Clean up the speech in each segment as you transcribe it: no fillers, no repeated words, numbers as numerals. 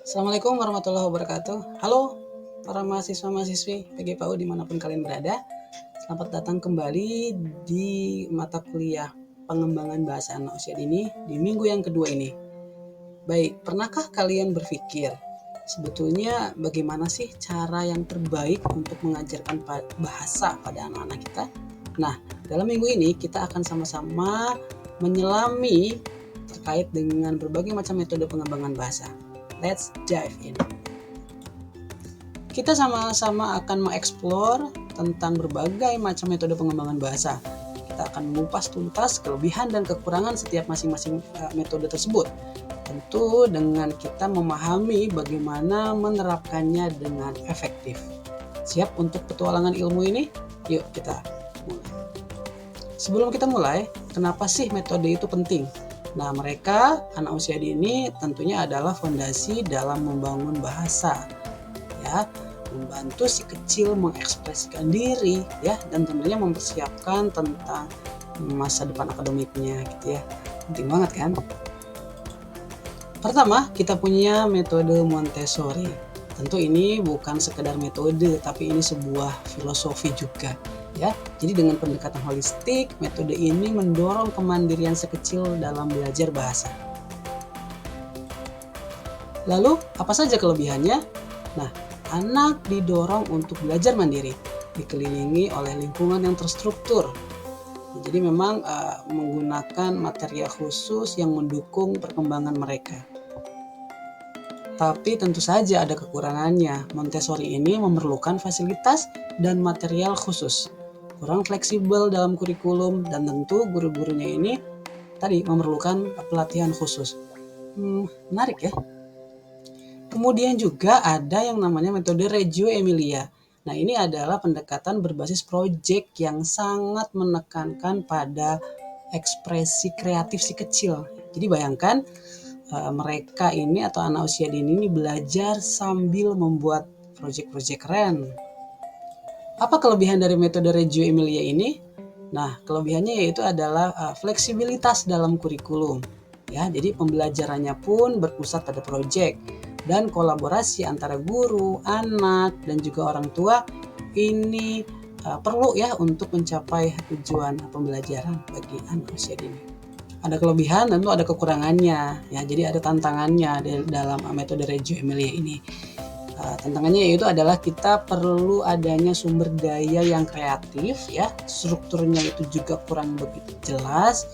Assalamualaikum warahmatullahi wabarakatuh. Halo para mahasiswa-mahasiswi PGPAU dimanapun kalian berada. Selamat datang kembali di mata kuliah pengembangan bahasa anak usia dini di minggu yang kedua ini. Baik, pernahkah kalian berpikir sebetulnya bagaimana sih cara yang terbaik untuk mengajarkan bahasa pada anak-anak kita? Nah, dalam minggu ini kita akan sama-sama menyelami terkait dengan berbagai macam metode pengembangan bahasa. Let's dive in. Kita sama-sama akan mengeksplor tentang berbagai macam metode pengembangan bahasa. Kita akan mengupas tuntas kelebihan dan kekurangan setiap masing-masing metode tersebut. Tentu dengan kita memahami bagaimana menerapkannya dengan efektif. Siap untuk petualangan ilmu ini? Yuk kita mulai. Sebelum kita mulai, kenapa sih metode itu penting? Nah, mereka anak usia dini tentunya adalah fondasi dalam membangun bahasa, ya, membantu si kecil mengekspresikan diri, ya, dan tentunya mempersiapkan tentang masa depan akademiknya, gitu ya. Penting banget kan? Pertama, kita punya metode Montessori. Tentu ini bukan sekedar metode, tapi ini sebuah filosofi juga. Ya, jadi dengan pendekatan holistik, metode ini mendorong kemandirian si kecil dalam belajar bahasa. Lalu, apa saja kelebihannya? Nah, anak didorong untuk belajar mandiri, dikelilingi oleh lingkungan yang terstruktur. Jadi memang menggunakan material khusus yang mendukung perkembangan mereka. Tapi tentu saja ada kekurangannya. Montessori ini memerlukan fasilitas dan material khusus, kurang fleksibel dalam kurikulum, dan tentu guru-gurunya ini tadi memerlukan pelatihan khusus. Menarik ya. Kemudian juga ada yang namanya metode Reggio Emilia. Nah, ini adalah pendekatan berbasis proyek yang sangat menekankan pada ekspresi kreatif si kecil. Jadi bayangkan mereka ini atau anak usia dini ini belajar sambil membuat proyek-proyek keren. Apa kelebihan dari metode Reggio Emilia ini? Nah, kelebihannya yaitu adalah fleksibilitas dalam kurikulum. Ya, jadi pembelajarannya pun berpusat pada proyek dan kolaborasi antara guru, anak, dan juga orang tua ini perlu ya untuk mencapai tujuan pembelajaran bagi anak usia dini. Ada kelebihan, tentu ada kekurangannya. Ya, jadi ada tantangannya dalam metode Reggio Emilia ini. Tantangannya yaitu adalah kita perlu adanya sumber daya yang kreatif, ya, strukturnya itu juga kurang begitu jelas,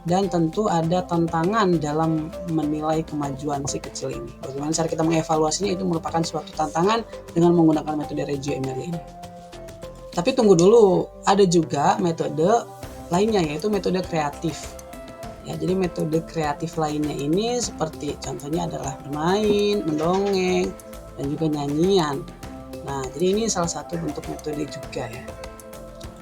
dan tentu ada tantangan dalam menilai kemajuan si kecil ini. Bagaimana cara kita mengevaluasinya itu merupakan suatu tantangan dengan menggunakan metode Reggio Emilia ini. Tapi tunggu dulu, ada juga metode lainnya yaitu metode kreatif. Ya, jadi metode kreatif lainnya ini seperti contohnya adalah bermain, mendongeng, dan juga nyanyian. Nah, jadi ini salah satu bentuk metode juga ya.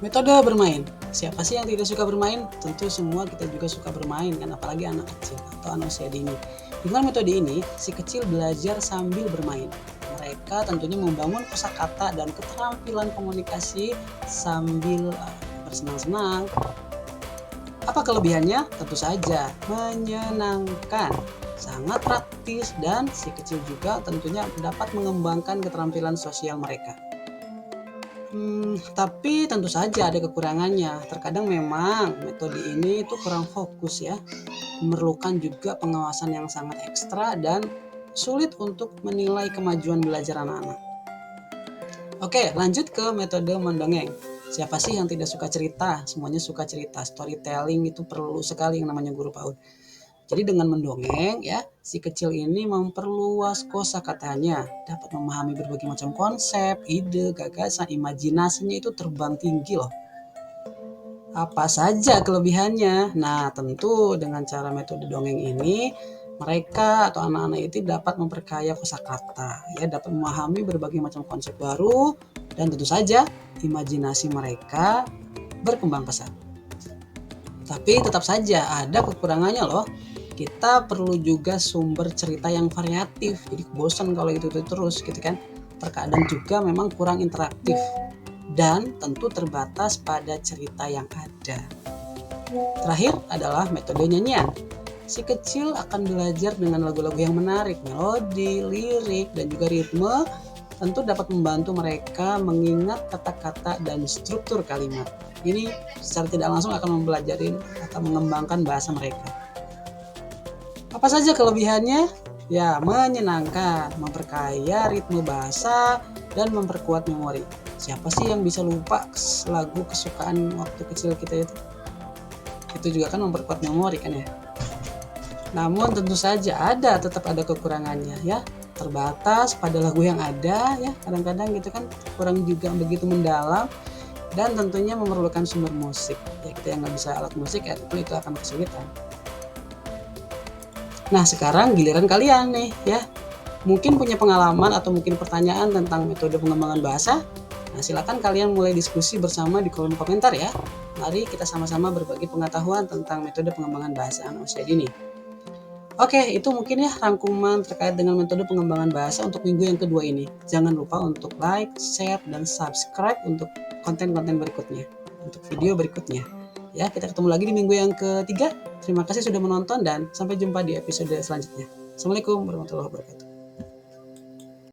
Metode bermain. Siapa sih yang tidak suka bermain? Tentu semua kita juga suka bermain kan, apalagi anak kecil atau anak usia dini. Dengan metode ini, si kecil belajar sambil bermain. Mereka tentunya membangun kosakata dan keterampilan komunikasi sambil bersenang-senang. Apa kelebihannya? Tentu saja menyenangkan, sangat praktis, dan si kecil juga tentunya dapat mengembangkan keterampilan sosial mereka. Tapi tentu saja ada kekurangannya. Terkadang memang metode ini itu kurang fokus ya, memerlukan juga pengawasan yang sangat ekstra dan sulit untuk menilai kemajuan belajar anak-anak. Oke, lanjut ke metode mendongeng. Siapa sih yang tidak suka cerita? Semuanya suka cerita. Storytelling itu perlu sekali yang namanya guru PAUD. Jadi dengan mendongeng ya, si kecil ini memperluas kosakatanya, dapat memahami berbagai macam konsep, ide, gagasan, imajinasinya itu terbang tinggi loh. Apa saja kelebihannya? Nah, tentu dengan cara metode dongeng ini mereka atau anak-anak itu dapat memperkaya kosakata, ya, dapat memahami berbagai macam konsep baru, dan tentu saja imajinasi mereka berkembang pesat. Tapi tetap saja ada kekurangannya loh. Kita perlu juga sumber cerita yang variatif. Jadi bosan kalau itu terus gitu kan. Terkadang juga memang kurang interaktif dan tentu terbatas pada cerita yang ada. Terakhir adalah metode nyanyian. Si kecil akan belajar dengan lagu-lagu yang menarik, melodi, lirik, dan juga ritme tentu dapat membantu mereka mengingat kata-kata dan struktur kalimat. Ini secara tidak langsung akan mempelajari atau mengembangkan bahasa mereka. Apa saja kelebihannya? Ya, menyenangkan, memperkaya ritme bahasa, dan memperkuat memori. Siapa sih yang bisa lupa lagu kesukaan waktu kecil kita itu? Itu juga kan memperkuat memori kan ya. Namun tentu saja tetap ada kekurangannya ya. Terbatas pada lagu yang ada ya, kadang-kadang gitu kan kurang juga begitu mendalam, dan tentunya memerlukan sumber musik. Ya, kita yang nggak bisa alat musik ya tentu itu akan kesulitan. Nah, sekarang giliran kalian nih ya. Mungkin punya pengalaman atau mungkin pertanyaan tentang metode pengembangan bahasa. Nah, silakan kalian mulai diskusi bersama di kolom komentar ya. Mari kita sama-sama berbagi pengetahuan tentang metode pengembangan bahasa anak usia dini. Oke, itu mungkin ya rangkuman terkait dengan metode pengembangan bahasa untuk minggu yang kedua ini. Jangan lupa untuk like, share, dan subscribe untuk konten-konten berikutnya, untuk video berikutnya. Ya, kita ketemu lagi di minggu yang ketiga. Terima kasih sudah menonton dan sampai jumpa di episode selanjutnya. Assalamualaikum warahmatullahi wabarakatuh.